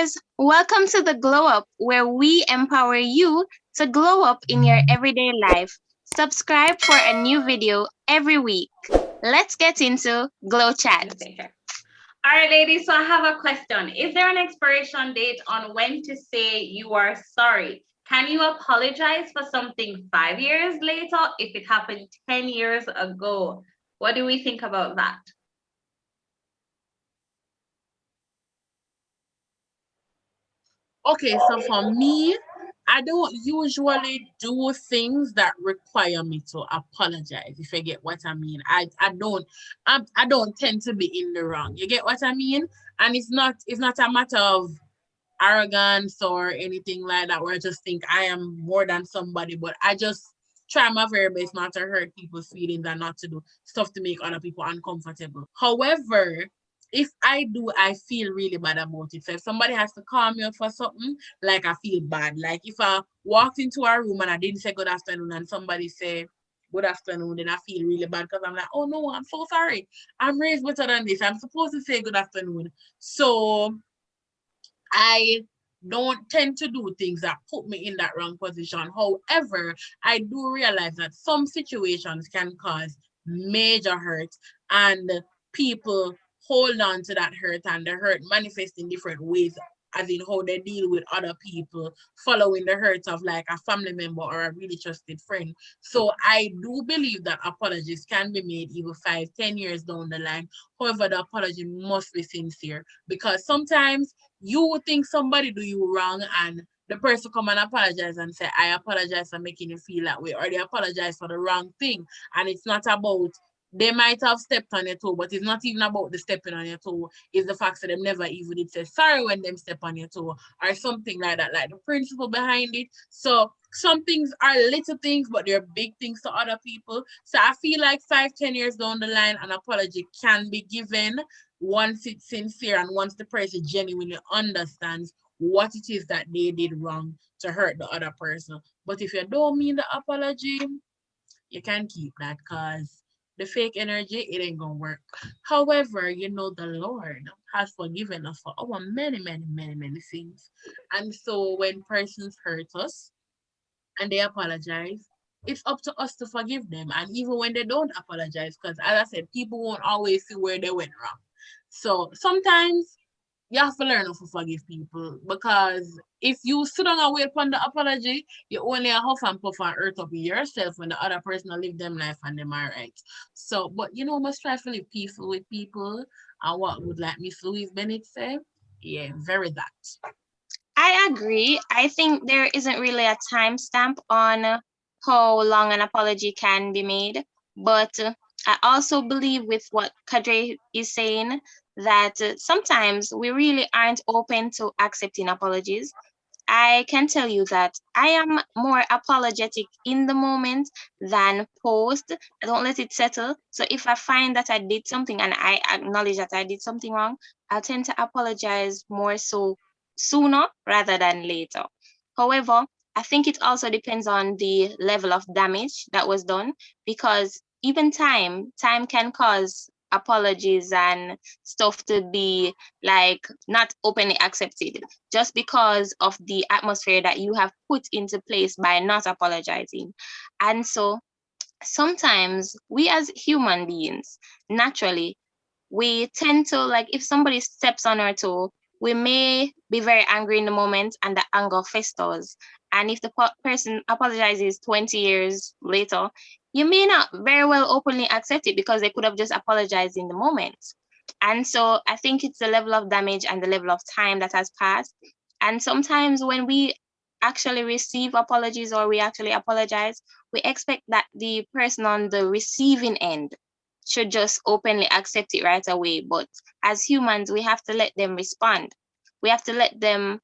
viewers, welcome to the Glow Up, where we empower you to glow up in your everyday life. Subscribe for a new video every week. Let's get into Glow Chat. All right, ladies, so I have a question. Is there an expiration date on when to say you are sorry? Can you apologize for something 5 years later if it happened 10 years ago? What do we think about that? Okay, so for me, I don't usually do things that require me to apologize, if you get what I mean. I don't tend to be in the wrong. You get what I mean? And it's not a matter of arrogance or anything like that, where I just think I am more than somebody, but I just try my very best not to hurt people's feelings and not to do stuff to make other people uncomfortable. However, if I do, I feel really bad about it. So if somebody has to call me out for something, like I feel bad. Like if I walked into a room and I didn't say good afternoon and somebody say good afternoon, then I feel really bad because I'm like, oh no, I'm so sorry. I'm raised better than this. I'm supposed to say good afternoon. So I don't tend to do things that put me in that wrong position. However, I do realize that some situations can cause major hurt, and people hold on to that hurt, and the hurt manifests in different ways, as in how they deal with other people, following the hurt of like a family member or a really trusted friend. So I do believe that apologies can be made even 5, 10 years down the line. However, the apology must be sincere, because sometimes you would think somebody do you wrong and the person come and apologize and say, I apologize for making you feel that way, or they apologize for the wrong thing. And it's not about, they might have stepped on your toe, but it's not even about the stepping on your toe. It's the fact that they never even did say sorry when them step on your toe or something like that, like the principle behind it. So some things are little things, but they're big things to other people. So I feel like 5, 10 years down the line, an apology can be given once it's sincere and once the person genuinely understands what it is that they did wrong to hurt the other person. But if you don't mean the apology, you can keep that, because the fake energy, it ain't gonna work. However, the Lord has forgiven us for our many, many, many, many sins. And so when persons hurt us and they apologize, it's up to us to forgive them. And even when they don't apologize, because as I said, people won't always see where they went wrong. So sometimes you have to learn how to forgive people, because if you sit down and wait upon the apology, you only a huff and puff and hurt up yourself when the other person will live them life and them alright. So, but must try to live peaceful with people, and what would like Miss Louise Bennett say? Yeah, very that. I agree. I think there isn't really a timestamp on how long an apology can be made, but I also believe with what Kadre is saying that sometimes we really aren't open to accepting apologies. I can tell you that I am more apologetic in the moment than post. I don't let it settle. So if I find that I did something and I acknowledge that I did something wrong, I'll tend to apologize more so sooner rather than later. However, I think it also depends on the level of damage that was done, because even time can cause apologies and stuff to be like not openly accepted just because of the atmosphere that you have put into place by not apologizing. And so sometimes we as human beings, naturally, we tend to, like, if somebody steps on our toe, we may be very angry in the moment and the anger festers. And if the person apologizes 20 years later, you may not very well openly accept it because they could have just apologized in the moment. And so I think it's the level of damage and the level of time that has passed. And sometimes when we actually receive apologies or we actually apologize, we expect that the person on the receiving end should just openly accept it right away. But as humans, we have to let them respond. We have to let them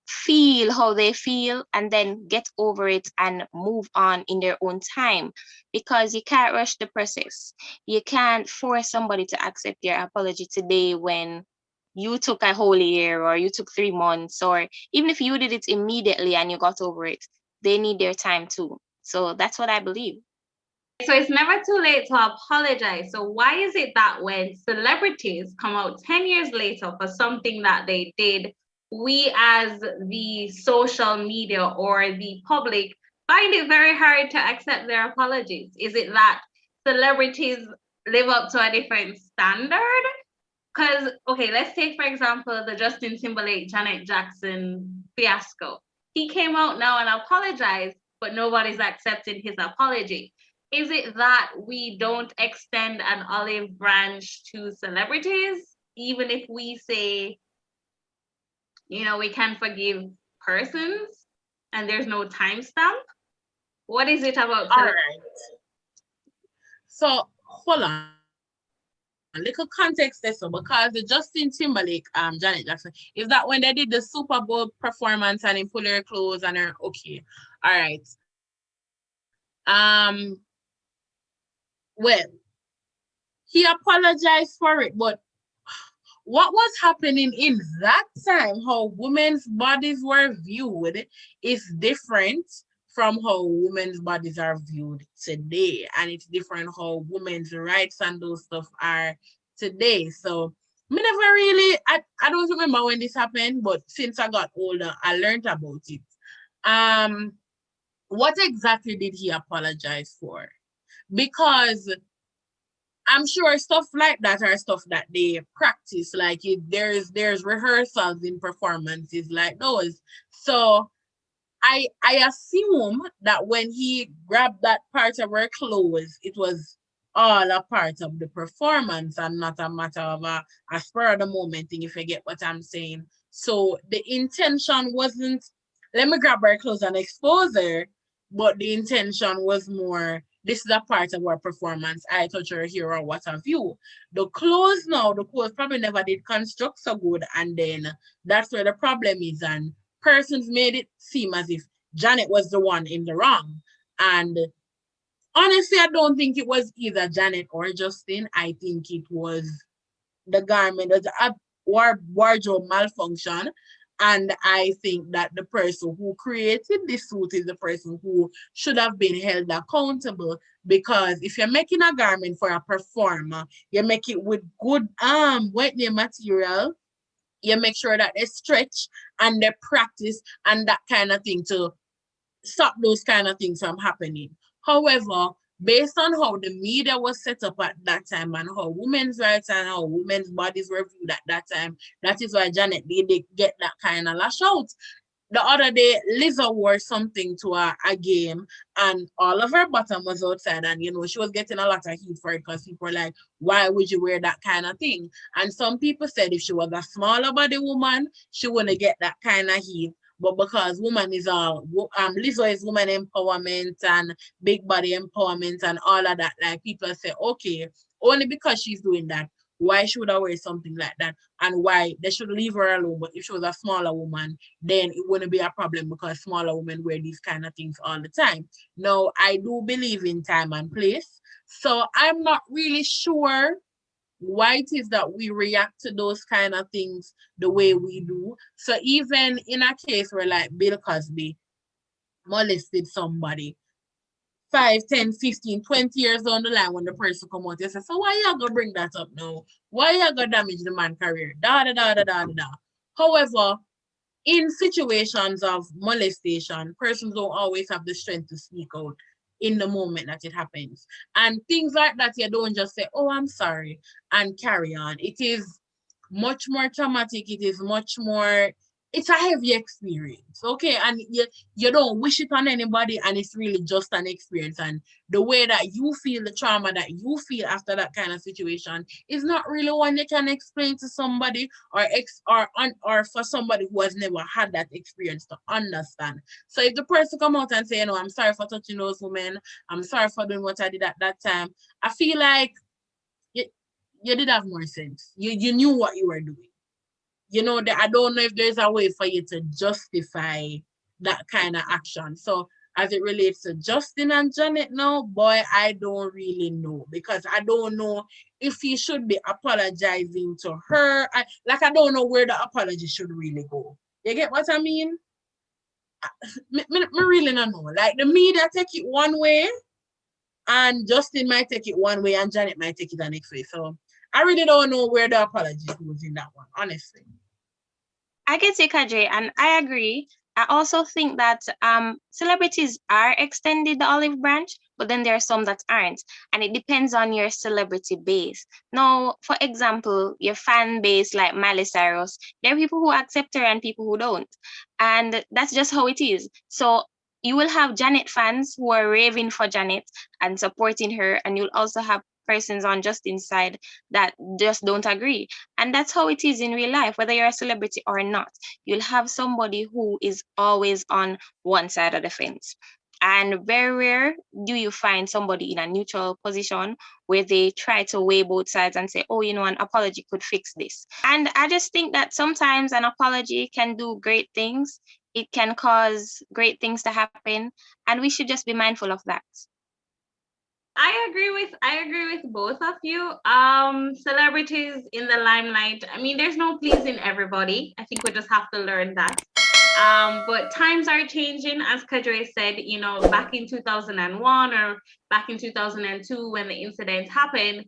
feel how they feel and then get over it and move on in their own time, because you can't rush the process. You can't force somebody to accept your apology today when you took a whole year or you took 3 months, or even if you did it immediately and you got over it, they need their time too. So that's what I believe. So it's never too late to apologize. So why is it that when celebrities come out 10 years later for something that they did we as the social media or the public find it very hard to accept their apologies? Is it that celebrities live up to a different standard? Because, okay, let's take, for example, the Justin Timberlake, Janet Jackson fiasco. He came out now and apologized, but nobody's accepting his apology. Is it that we don't extend an olive branch to celebrities, even if we say, we can forgive persons and there's no timestamp? What is it about All right. So hold on. Little context there, so because the Justin Timberlake, Janet Jackson, is that when they did the Super Bowl performance and he put her clothes and her okay. All right. Well, he apologized for it, but what was happening in that time, how women's bodies were viewed, is different from how women's bodies are viewed today. And it's different how women's rights and those stuff are today. So me never really, I don't remember when this happened, but since I got older, I learned about it. What exactly did he apologize for? Because I'm sure stuff like that are stuff that they practice. Like there's rehearsals in performances like those. So I assume that when he grabbed that part of her clothes, it was all a part of the performance and not a matter of a spur of the moment thing, if you get what I'm saying. So the intention wasn't, let me grab her clothes and expose her, but the intention was more, this is a part of our performance. I touch her here or what have you. The clothes now, the clothes probably never did construct so good. And then that's where the problem is. And persons made it seem as if Janet was the one in the wrong. And honestly, I don't think it was either Janet or Justin. I think it was the garment, the wardrobe malfunction. And I think that the person who created this suit is the person who should have been held accountable. Because if you're making a garment for a performer, you make it with good wet material. You make sure that they stretch and they practice and that kind of thing to stop those kind of things from happening. However, based on how the media was set up at that time and how women's rights and how women's bodies were viewed at that time, that is why Janet did get that kind of lash out. The other day, Lizzo wore something to a game and all of her bottom was outside and, she was getting a lot of heat for it because people were like, why would you wear that kind of thing? And some people said if she was a smaller body woman, she wouldn't get that kind of heat. But because woman is Lizzo is woman empowerment and big body empowerment and all of that, like people say, okay, only because she's doing that, why should I wear something like that? And why they should leave her alone. But if she was a smaller woman, then it wouldn't be a problem because smaller women wear these kind of things all the time. Now, I do believe in time and place. So I'm not really sure why it is that we react to those kind of things the way we do. So even in a case where like Bill Cosby molested somebody, 5, 10, 15, 20 years down the line when the person come out, you say, so why you gonna bring that up now? Why you gonna damage the man's career? Da da da da da da. However, in situations of molestation, persons don't always have the strength to speak out in the moment that it happens. And things like that, you don't just say, oh, I'm sorry, and carry on. It is much more traumatic. It is much more, it's a heavy experience, okay? And you don't wish it on anybody, and it's really just an experience. And the way that you feel, the trauma that you feel after that kind of situation is not really one you can explain to somebody or for somebody who has never had that experience to understand. So if the person come out and say, I'm sorry for touching those women, I'm sorry for doing what I did at that time, I feel like you did have more sense. You knew what you were doing. That I don't know if there's a way for you to justify that kind of action. So as it relates to Justin and Janet now, boy, I don't really know because I don't know if he should be apologizing to her. I don't know where the apology should really go. You get what I mean? Me really don't know. Like the media take it one way and Justin might take it one way and Janet might take it the next way. So I really don't know where the apology goes in that one, honestly. I get it, Kadri, and I agree. I also think that celebrities are extended the olive branch, but then there are some that aren't, and it depends on your celebrity base. Now, for example, your fan base like Miley Cyrus, there are people who accept her and people who don't, and that's just how it is. So you will have Janet fans who are raving for Janet and supporting her, and you'll also have persons on Justin's side that just don't agree. And that's how it is in real life, whether you're a celebrity or not. You'll have somebody who is always on one side of the fence. And very rare do you find somebody in a neutral position where they try to weigh both sides and say, oh, an apology could fix this. And I just think that sometimes an apology can do great things. It can cause great things to happen. And we should just be mindful of that. I agree with both of you. Celebrities in the limelight. I mean, there's no pleasing everybody. I think we just have to learn that. But times are changing, as Kadre said, back in 2001 or back in 2002 when the incident happened,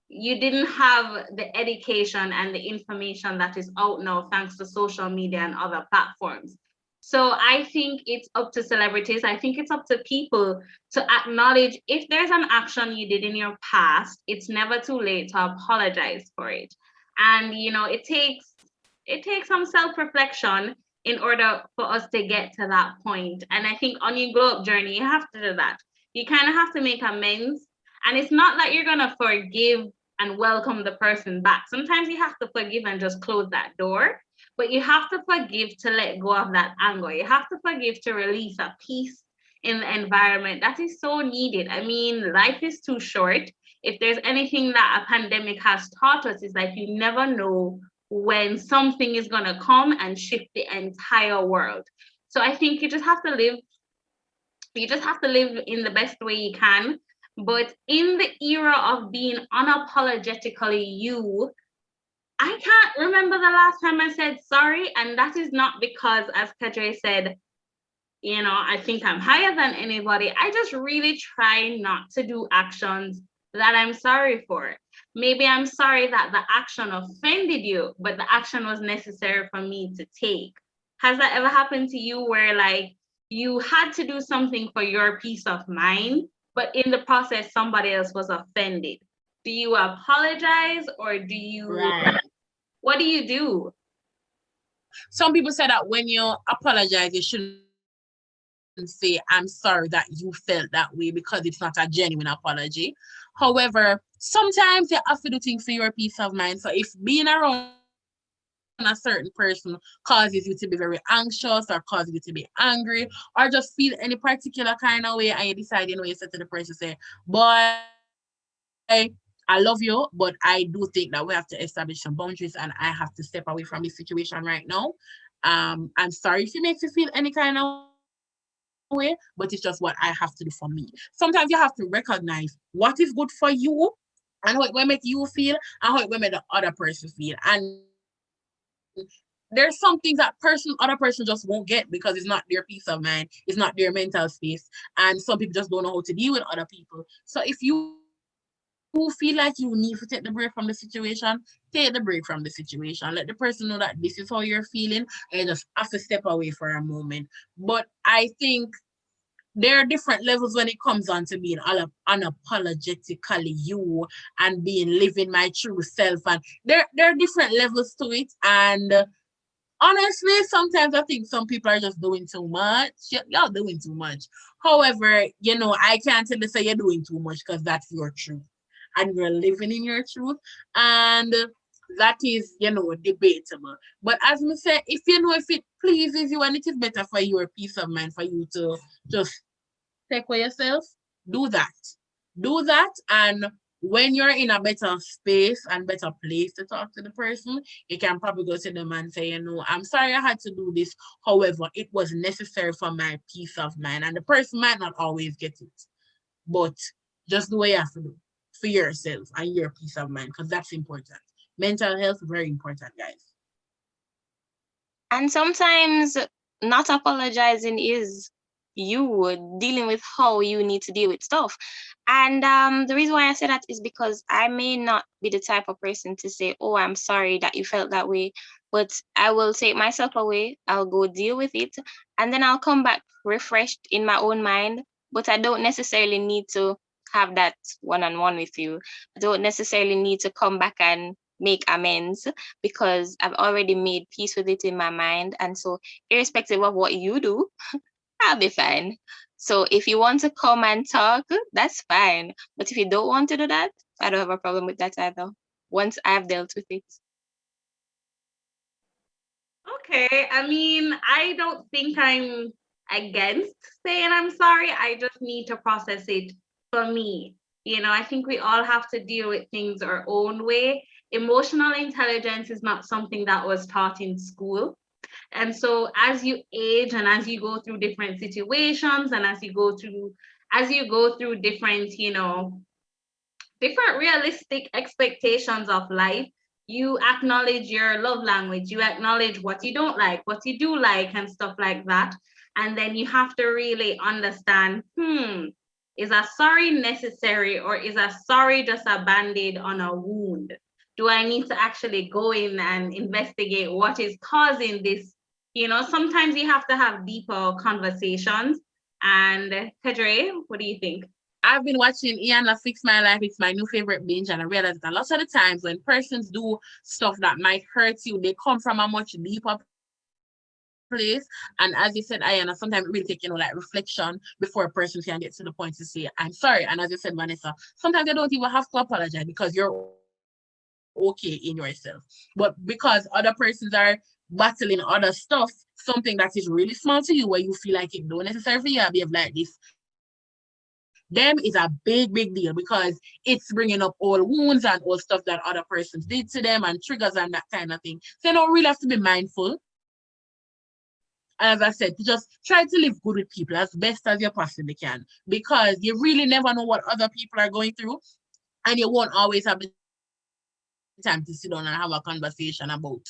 you didn't have the education and the information that is out now thanks to social media and other platforms. So I think it's up to celebrities. I think it's up to people to acknowledge if there's an action you did in your past, it's never too late to apologize for it. And it takes some self-reflection in order for us to get to that point. And I think on your glow up journey, you have to do that. You kind of have to make amends. And it's not that you're gonna forgive and welcome the person back. Sometimes you have to forgive and just close that door. But you have to forgive to let go of that anger. You have to forgive to release a peace in the environment that is so needed. I mean, life is too short. If there's anything that a pandemic has taught us, is like you never know when something is going to come and shift the entire world. So I think you just have to live in the best way you can. But in the era of being unapologetically you, I can't remember the last time I said sorry. And that is not because, as Kadre said, I think I'm higher than anybody. I just really try not to do actions that I'm sorry for. Maybe I'm sorry that the action offended you, but the action was necessary for me to take. Has that ever happened to you where like you had to do something for your peace of mind, but in the process, somebody else was offended? Do you apologize or do you, Right. what do you do? Some people say that when you apologize, you shouldn't say, I'm sorry that you felt that way because it's not a genuine apology. However, sometimes you have to do things for your peace of mind. So if being around a certain person causes you to be very anxious or causes you to be angry or just feel any particular kind of way and you decide, you say to the person, say, boy, I love you, but I do think that we have to establish some boundaries and I have to step away from this situation right now. I'm sorry if it makes you feel any kind of way, but it's just what I have to do for me. Sometimes you have to recognize what is good for you and how it will make you feel and how it will make the other person feel. And there's some things that other person just won't get because it's not their peace of mind, it's not their mental space. And some people just don't know how to deal with other people. So if you feel like you need to take the break from the situation, take the break from the situation. Let the person know that this is how you're feeling and you just have to step away for a moment. But I think there are different levels when it comes on to being unapologetically you and being living my true self, and there are different levels to it. And honestly, sometimes I think some people are just doing too much. Y'all doing too much. However, I can't tell you say you're doing too much because that's your truth and you're living in your truth. And that is, debatable. But as me say, if it pleases you and it is better for your peace of mind for you to just take for yourself, do that. Do that. And when you're in a better space and better place to talk to the person, you can probably go to them and say, I'm sorry I had to do this. However, it was necessary for my peace of mind. And the person might not always get it, but just do what you have to do for yourself and your peace of mind, because that's important. Mental health, very important, guys. And sometimes not apologizing is you dealing with how you need to deal with stuff. And the reason why I say that is because I may not be the type of person to say, oh, I'm sorry that you felt that way. but I will take myself away. I'll go deal with it, and then I'll come back refreshed in my own mind. But I don't necessarily need to have that one-on-one with you. I don't necessarily need to come back and make amends because I've already made peace with it in my mind. And so, irrespective of what you do, I'll be fine. So if you want to come and talk, that's fine. But if you don't want to do that, I don't have a problem with that either. Once I've dealt with it. Okay, I mean, I don't think I'm against saying I'm sorry. I just need to process it for me. I think we all have to deal with things our own way. Emotional intelligence is not something that was taught in school. And so as you age and as you go through different situations and as you go through different, different realistic expectations of life, you acknowledge your love language, you acknowledge what you don't like, what you do like, and stuff like that. And then you have to really understand, is a sorry necessary, or is a sorry just a band-aid on a wound? Do I need to actually go in and investigate what is causing this? Sometimes you have to have deeper conversations. And Kadre, what do you think? I've been watching Iana Fix My Life. It's my new favorite binge, and I realized that lots of the times when persons do stuff that might hurt you, they come from a much deeper place. And as you said, Iana, sometimes it really take, like reflection before a person can get to the point to say, I'm sorry. And as you said, Vanessa, sometimes you don't even have to apologize because you're okay in yourself. But because other persons are battling other stuff, something that is really small to you, where you feel like it don't necessarily behave like this, them is a big, big deal because it's bringing up all wounds and all stuff that other persons did to them and triggers and that kind of thing. So you don't really have to be mindful. As I said, to just try to live good with people as best as you possibly can, because you really never know what other people are going through, and you won't always have the time to sit down and have a conversation about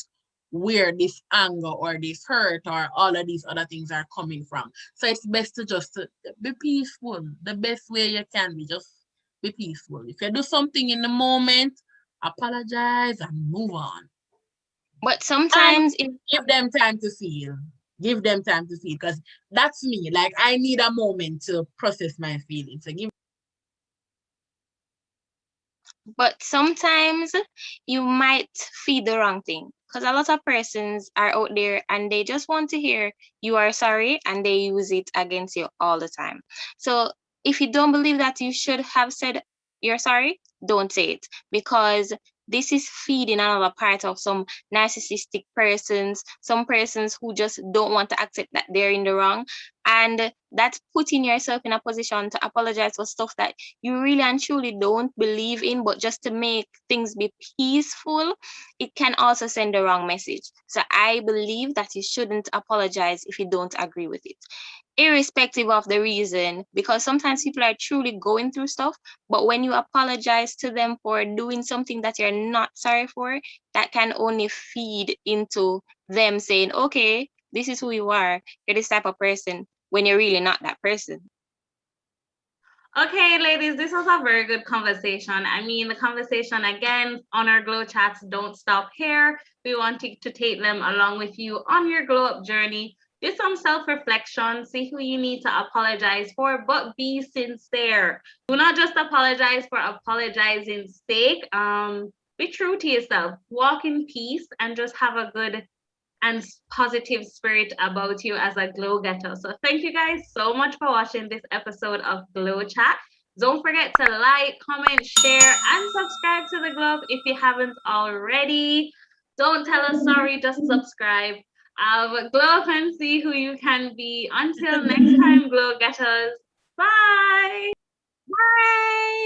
where this anger or this hurt or all of these other things are coming from. So it's best to just be peaceful. The best way you can be, just be peaceful. If you do something in the moment, apologize and move on. But And sometimes give them time to feel. Give them time to feel, because that's me. Like, I need a moment to process my feelings. So sometimes you might feed the wrong thing, because a lot of persons are out there and they just want to hear you are sorry and they use it against you all the time. So if you don't believe that you should have said you're sorry, don't say it, because this is feeding another part of some narcissistic persons, some persons who just don't want to accept that they're in the wrong. And that's putting yourself in a position to apologize for stuff that you really and truly don't believe in, but just to make things be peaceful, it can also send the wrong message. So I believe that you shouldn't apologize if you don't agree with it, irrespective of the reason, because sometimes people are truly going through stuff, but when you apologize to them for doing something that you're not sorry for, that can only feed into them saying, okay, this is who you are, you're this type of person, when you're really not that person. Okay, ladies, this was a very good conversation. I mean, the conversation again on our Glow Chats don't stop here. We want to take them along with you on your glow up journey. Do some self-reflection, see who you need to apologize for, but be sincere. Do not just apologize for apologizing's sake. Be true to yourself. Walk in peace and just have a good and positive spirit about you as a glow getter. So thank you guys so much for watching this episode of Glow Chat. Don't forget to like, comment, share, and subscribe to the Glow if you haven't already. Don't tell us sorry, just subscribe. Glow up and see who you can be. Until next time, Glow Getters. Bye. Bye.